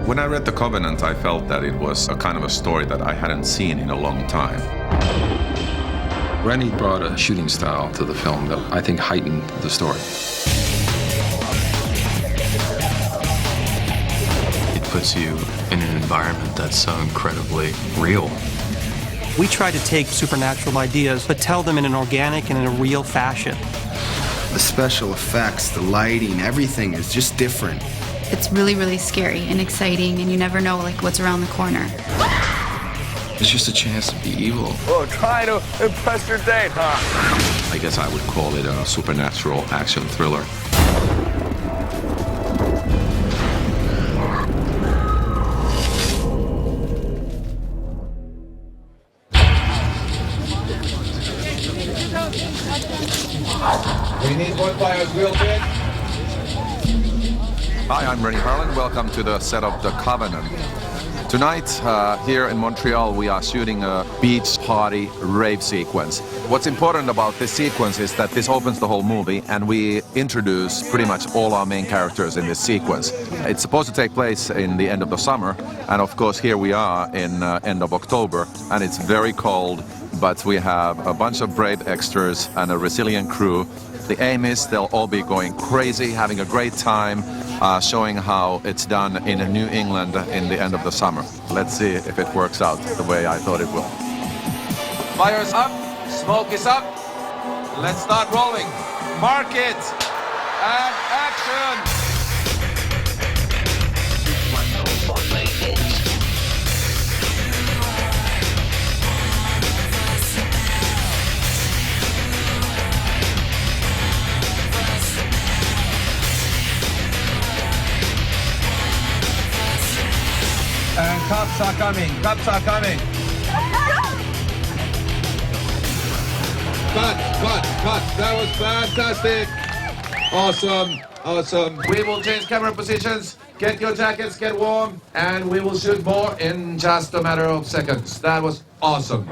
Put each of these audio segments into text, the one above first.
When I read The Covenant, I felt that it was a kind of a story that I hadn't seen in a long time. Rennie brought a shooting style to the film that I think heightened the story. It puts you in an environment that's so incredibly real. We try to take supernatural ideas, but tell them in an organic and in a real fashion. The special effects, the lighting, everything is just different. It's really, really scary and exciting, and you never know what's around the corner. It's just a chance to be evil. Oh, trying to impress your date, huh? I guess I would call it a supernatural action thriller. We need one player's real big. Hi, I'm Rennie Harlan. Welcome to the set of The Covenant. Tonight, here in Montreal, we are shooting a beach party rave sequence. What's important about this sequence is that this opens the whole movie, and we introduce pretty much all our main characters in this sequence. It's supposed to take place in the end of the summer, and of course here we are in end of October, and it's very cold, but we have a bunch of brave extras and a resilient crew. The aim is they'll all be going crazy, having a great time, showing how it's done in New England in the end of the summer. Let's see if it works out the way I thought it will. Fire's up, smoke is up. Let's start rolling. Mark it, and action. And cops are coming, cops are coming. Cut. That was fantastic. Awesome. We will change camera positions. Get your jackets, get warm, and we will shoot more in just a matter of seconds. That was awesome.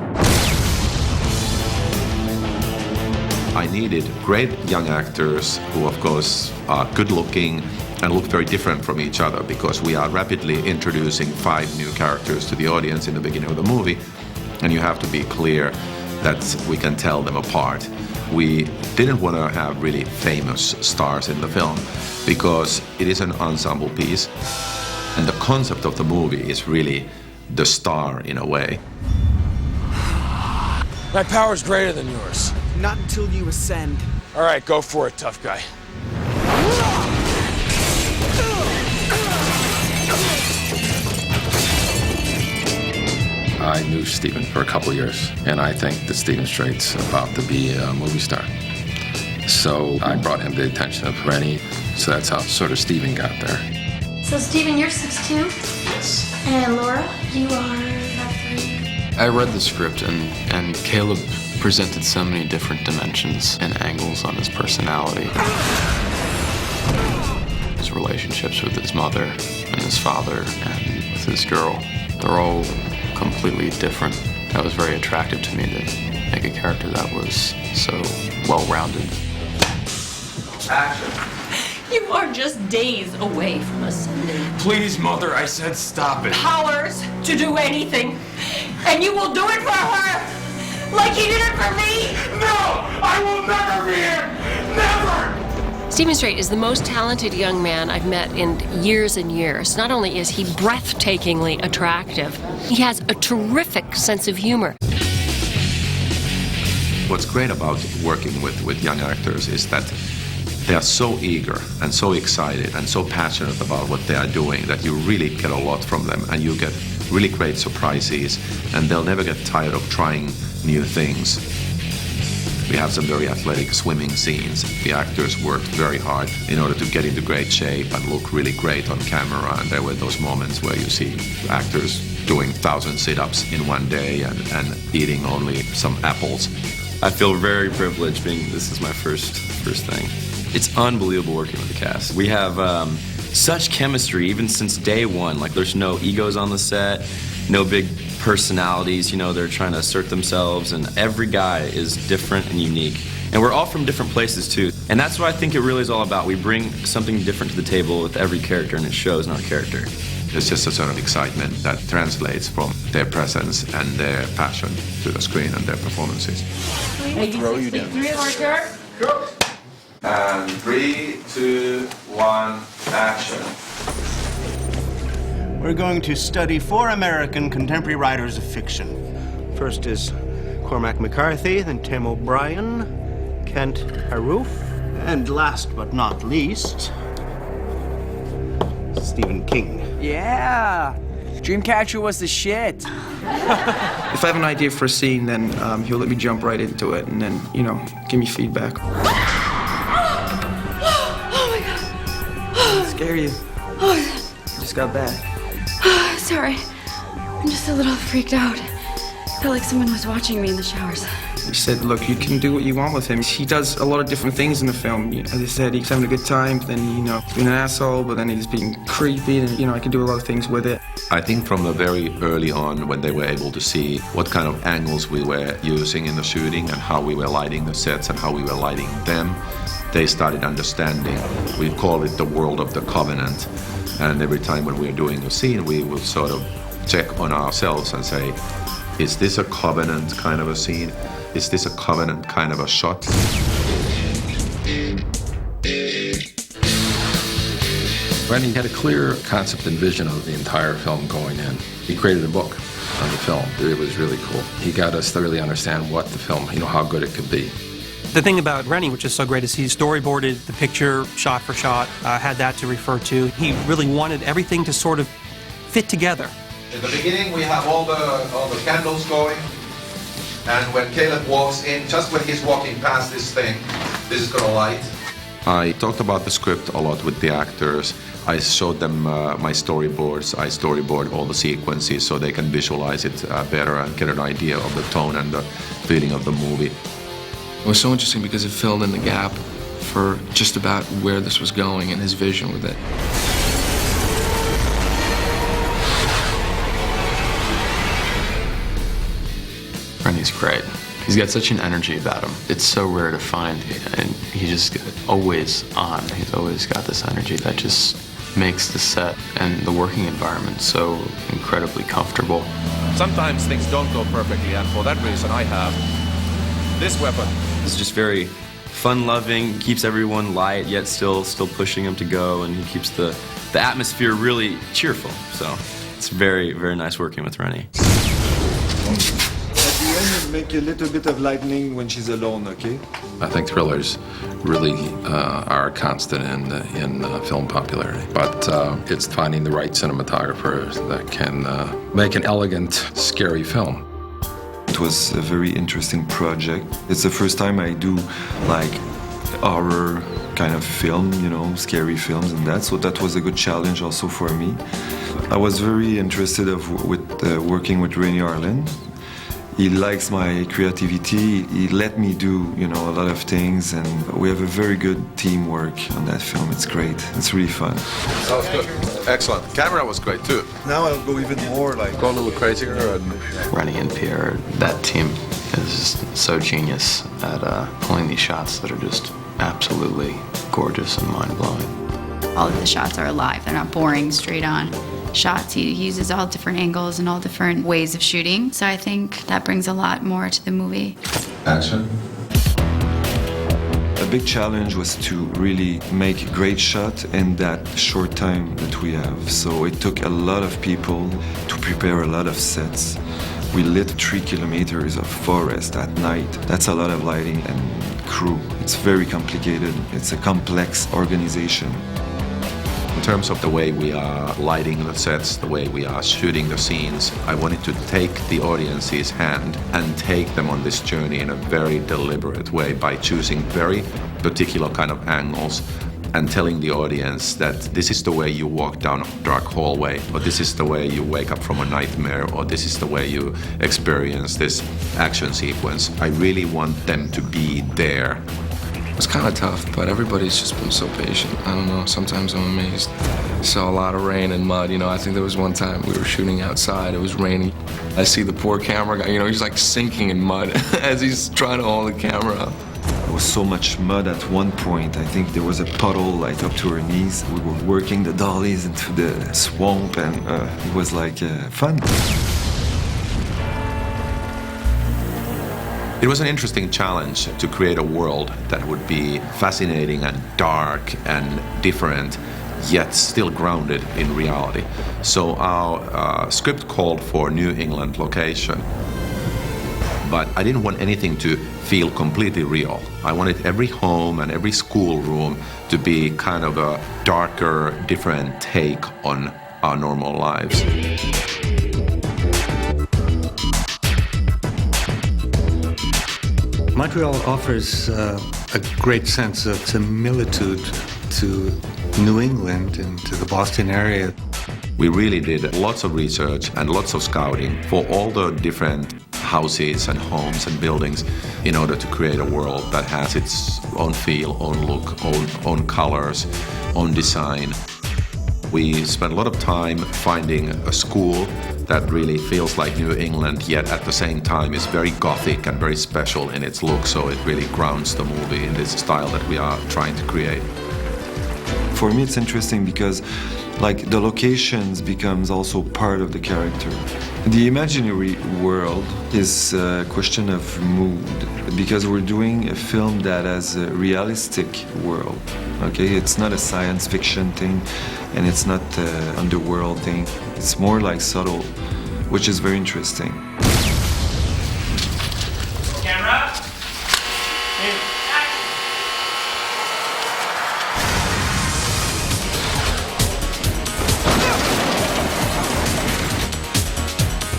I needed great young actors who, of course, are good-looking and look very different from each other, because we are rapidly introducing 5 new characters to the audience in the beginning of the movie, and you have to be clear that we can tell them apart. We didn't want to have really famous stars in the film because it is an ensemble piece, and the concept of the movie is really the star in a way. My power's greater than yours. Not until you ascend. All right, go for it, tough guy. I knew Stephen for a couple years, and I think that Stephen Straight's about to be a movie star. So I brought him to the attention of Rennie, so that's how sort of Stephen got there. So Stephen, you're 6'2"? Yes. And Laura, you are about 3. I read the script, and Caleb presented so many different dimensions and angles on his personality. His relationships with his mother and his father and with his girl, they're all completely different. That was very attractive to me, to make a character that was so well-rounded. Action. You are just days away from ascending. Please, Mother, I said stop it. Powers to do anything. And you will do it for her, like you did it for me. No, I will never be here. Never. Stephen Strait is the most talented young man I've met in years and years. Not only is he breathtakingly attractive, he has a terrific sense of humor. What's great about working with young actors is that they are so eager and so excited and so passionate about what they are doing that you really get a lot from them, and you get really great surprises, and they'll never get tired of trying new things. We have some very athletic swimming scenes. The actors worked very hard in order to get into great shape and look really great on camera, and there were those moments where you see actors doing 1,000 sit-ups in one day and eating only some apples. I feel very privileged being this is my first thing. It's unbelievable working with the cast. We have such chemistry even since day one. Like, there's no egos on the set, no big personalities, you know, they're trying to assert themselves, and every guy is different and unique. And we're all from different places too. And that's what I think it really is all about. We bring something different to the table with every character, and it shows in our character. There's just a sort of excitement that translates from their presence and their passion to the screen and their performances. Throw you down. Go! And 3, 2, 1, action. We're going to study 4 American contemporary writers of fiction. First is Cormac McCarthy, then Tim O'Brien, Kent Haruf, and last but not least, Stephen King. Yeah! Dreamcatcher was the shit. If I have an idea for a scene, then he'll let me jump right into it and then, you know, give me feedback. Oh my God. Scare you. Oh, Just got back. sorry. I'm just a little freaked out. Felt like someone was watching me in the showers. He said, look, you can do what you want with him. He does a lot of different things in the film. As I said, he's having a good time, then, you know, he's being an asshole, but then he's being creepy, and, you know, I can do a lot of things with it. I think from the very early on, when they were able to see what kind of angles we were using in the shooting and how we were lighting the sets and how we were lighting them, they started understanding. We call it the world of the covenant. And every time when we were doing a scene, we would sort of check on ourselves and say, is this a covenant kind of a scene? Is this a covenant kind of a shot? Rennie had a clear concept and vision of the entire film going in. He created a book on the film. It was really cool. He got us to really understand what the film, you know, how good it could be. The thing about Rennie, which is so great, is he storyboarded the picture shot for shot, had that to refer to. He really wanted everything to sort of fit together. In the beginning, we have all the candles going, and when Caleb walks in, just when he's walking past this thing, this is gonna light. I talked about the script a lot with the actors. I showed them my storyboards. I storyboard all the sequences so they can visualize it better and get an idea of the tone and the feeling of the movie. It was so interesting because it filled in the gap for just about where this was going and his vision with it. Rennie's great. He's got such an energy about him. It's so rare to find, and he's just always on. He's always got this energy that just makes the set and the working environment so incredibly comfortable. Sometimes things don't go perfectly, and for that reason I have this weapon. He's just very fun-loving, keeps everyone light, yet still pushing them to go, and he keeps the atmosphere really cheerful. So it's very, very nice working with Rennie. Make a little bit of lightning when she's alone, okay? I think thrillers really are a constant in film popularity. But it's finding the right cinematographer that can make an elegant, scary film. It was a very interesting project. It's the first time I do like horror kind of film, you know, scary films and that. So that was a good challenge also for me. I was very interested with working with Rennie Harlin. He likes my creativity. He let me do, you know, a lot of things, and we have a very good teamwork on that film. It's great. It's really fun. That was good. Excellent. Camera was great too. Now I'll go even more, like, go a little crazier. And Rennie and Pierre, that team is just so genius at pulling these shots that are just absolutely gorgeous and mind-blowing. All of the shots are alive. They're not boring, straight on shots. He uses all different angles and all different ways of shooting. So I think that brings a lot more to the movie. Action. A big challenge was to really make a great shot in that short time that we have. So it took a lot of people to prepare a lot of sets. We lit 3 kilometers of forest at night. That's a lot of lighting and crew. It's very complicated. It's a complex organization. In terms of the way we are lighting the sets, the way we are shooting the scenes, I wanted to take the audience's hand and take them on this journey in a very deliberate way by choosing very particular kind of angles and telling the audience that this is the way you walk down a dark hallway, or this is the way you wake up from a nightmare, or this is the way you experience this action sequence. I really want them to be there. It's kind of tough, but everybody's just been so patient. I don't know, sometimes I'm amazed. Saw a lot of rain and mud, you know. I think there was one time we were shooting outside, it was raining. I see the poor camera guy, you know, he's like sinking in mud as he's trying to hold the camera up. was so much mud at one point. I think there was a puddle like up to our knees. We were working the dollies into the swamp, and it was like fun. It was an interesting challenge to create a world that would be fascinating and dark and different, yet still grounded in reality. So our script called for New England location, but I didn't want anything to feel completely real. I wanted every home and every schoolroom to be kind of a darker, different take on our normal lives. Montreal offers a great sense of similitude to New England and to the Boston area. We really did lots of research and lots of scouting for all the different houses and homes and buildings in order to create a world that has its own feel, own look, own colors, own design. We spent a lot of time finding a school that really feels like New England, yet at the same time is very gothic and very special in its look, so it really grounds the movie in this style that we are trying to create. For me, it's interesting because like the locations becomes also part of the character. The imaginary world is a question of mood, because we're doing a film that has a realistic world. Okay, it's not a science fiction thing, and it's not an underworld thing. It's more like subtle, which is very interesting. Camera.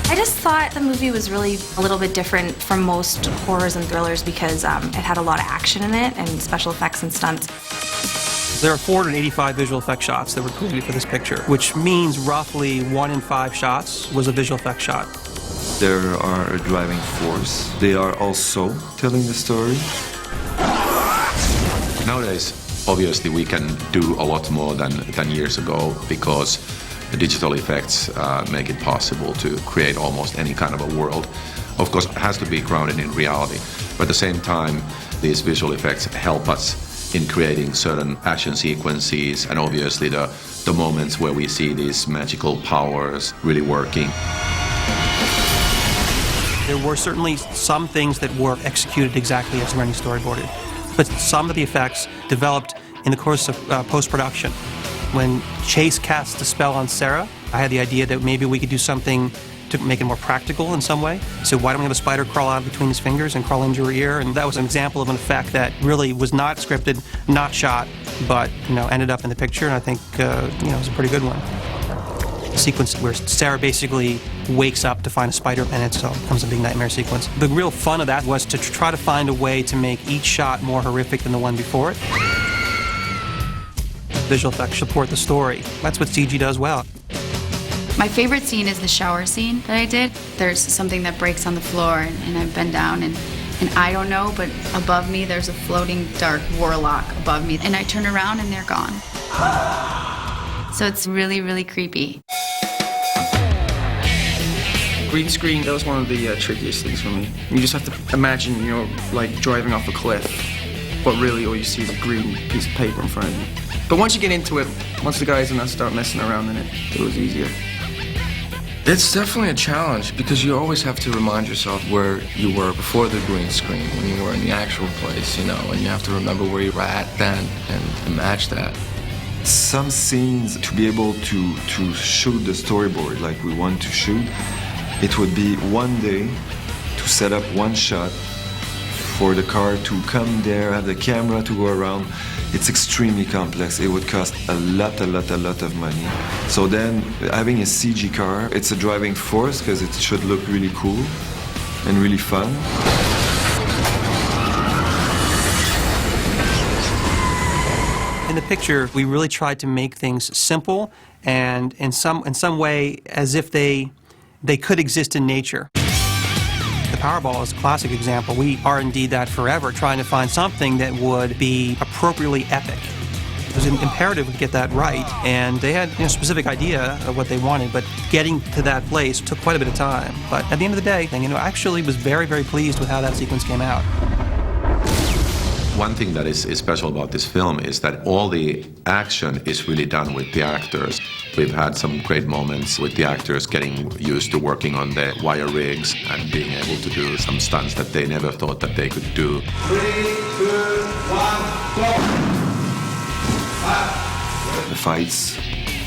I just thought the movie was really a little bit different from most horrors and thrillers because it had a lot of action in it and special effects and stunts. There are 485 visual effects shots that were created for this picture, which means roughly 1 in 5 shots was a visual effects shot. They are a driving force. They are also telling the story. Nowadays, obviously, we can do a lot more than years ago because the digital effects make it possible to create almost any kind of a world. Of course, it has to be grounded in reality, but at the same time, these visual effects help us in creating certain action sequences and obviously the moments where we see these magical powers really working. There were certainly some things that were executed exactly as Rennie storyboarded, but some of the effects developed in the course of post-production. When Chase cast the spell on Sarah, I had the idea that maybe we could do something to make it more practical in some way. So why don't we have a spider crawl out between his fingers and crawl into her ear? And that was an example of an effect that really was not scripted, not shot, but ended up in the picture. And I think it was a pretty good one. A sequence where Sarah basically wakes up to find a spider and it becomes a big nightmare sequence. The real fun of that was to try to find a way to make each shot more horrific than the one before it. Visual effects support the story. That's what CG does well. My favorite scene is the shower scene that I did. There's something that breaks on the floor, and I've been down, and I don't know, but above me there's a floating dark warlock above me, and I turn around and they're gone. So it's really, really creepy. Green screen, that was one of the trickiest things for me. You just have to imagine you're like driving off a cliff, but really all you see is a green piece of paper in front of you. But once you get into it, once the guys and us start messing around in it was easier. It's definitely a challenge because you always have to remind yourself where you were before the green screen, when you were in the actual place, and you have to remember where you were at then and match that. Some scenes, to be able to shoot the storyboard like we want to shoot, it would be one day to set up one shot for the car to come there, have the camera to go around. It's extremely complex. It would cost a lot of money. So then having a CG car, it's a driving force because it should look really cool and really fun. In the picture, we really tried to make things simple and in some way as if they could exist in nature. The Powerball is a classic example. We R&D'd that forever, trying to find something that would be appropriately epic. It was imperative to get that right, and they had a specific idea of what they wanted, but getting to that place took quite a bit of time. But at the end of the day, I actually was very, very pleased with how that sequence came out. One thing that is special about this film is that all the action is really done with the actors. We've had some great moments with the actors getting used to working on the wire rigs and being able to do some stunts that they never thought that they could do. 3, 2, 1, go! The fights,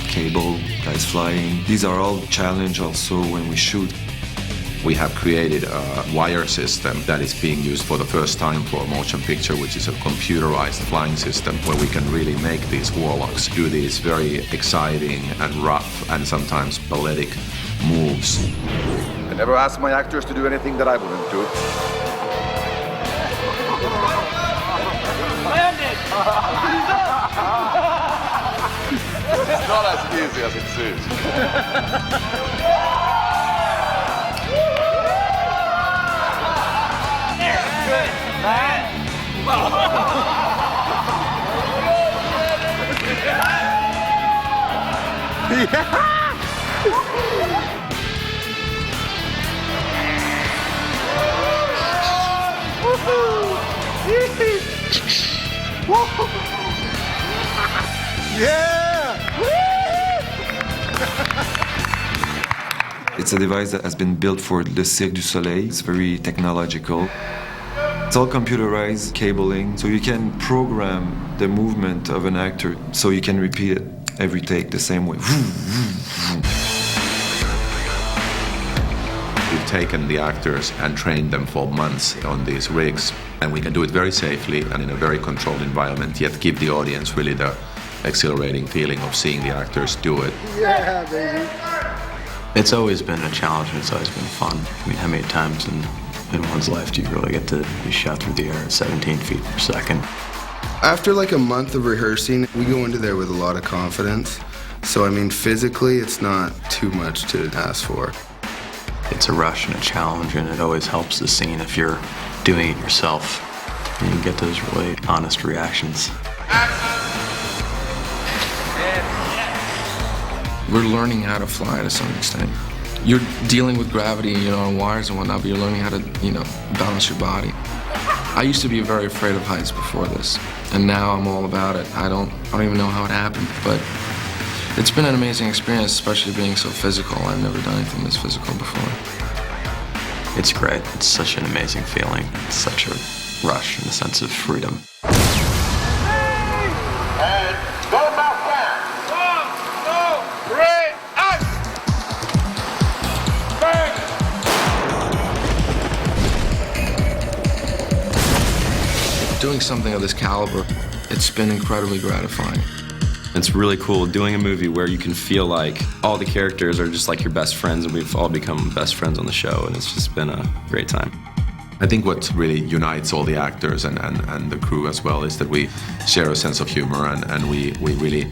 cable, guys flying, these are all challenge also when we shoot. We have created a wire system that is being used for the first time for a motion picture, which is a computerized flying system where we can really make these warlocks do these very exciting and rough and sometimes balletic moves. I never asked my actors to do anything that I wouldn't do. It's not as easy as it seems. It's a device that has been built for the Cirque du Soleil. It's very technological. It's all computerized cabling, so you can program the movement of an actor so you can repeat it every take the same way. We've taken the actors and trained them for months on these rigs, and we can do it very safely and in a very controlled environment, yet give the audience really the exhilarating feeling of seeing the actors do it. Yeah, baby. It's always been a challenge and it's always been fun. I mean, how many times in one's life do you really get to be shot through the air at 17 feet per second? After like a month of rehearsing, we go into there with a lot of confidence. So, I mean, physically, it's not too much to ask for. It's a rush and a challenge, and it always helps the scene if you're doing it yourself. And you get those really honest reactions. We're learning how to fly to some extent. You're dealing with gravity, on wires and whatnot, but you're learning how to, balance your body. I used to be very afraid of heights before this, and now I'm all about it. I don't even know how it happened, but it's been an amazing experience, especially being so physical. I've never done anything this physical before. It's great. It's such an amazing feeling. It's such a rush and a sense of freedom. Doing something of this caliber, it's been incredibly gratifying. It's really cool doing a movie where you can feel like all the characters are just like your best friends, and we've all become best friends on the show, and it's just been a great time. I think what really unites all the actors and the crew as well is that we share a sense of humor and we really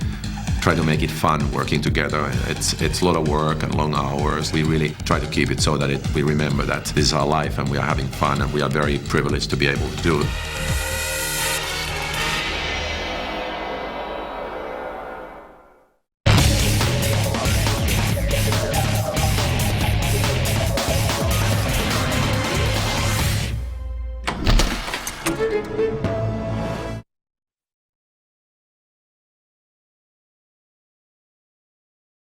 try to make it fun working together. It's a lot of work and long hours. We really try to keep it so that we remember that this is our life and we are having fun, and we are very privileged to be able to do it.